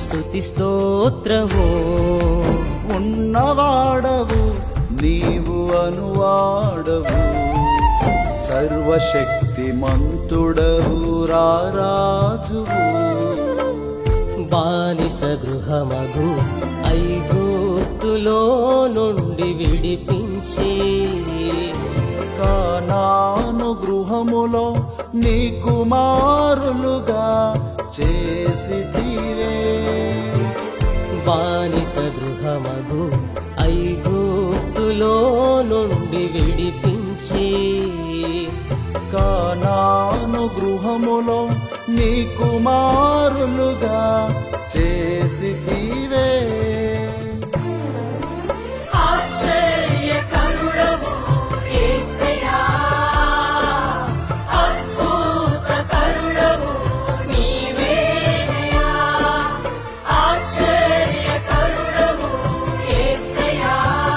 స్తుతి స్తోత్రము. ఉన్నవాడవు నీవు అనువాడవు, సర్వశక్తిమంతుడవు రారాజువు. బానిస గృహమగు ఐగుప్తులో నుండి విడిపించి కానాను గృహములో నీ కుమారులుగా చేసితివే. బానిస గృహమగు ఐగుప్తులో నుండి విడిపించి కానాను గృహములో నీ కుమారులుగా చేసితివే.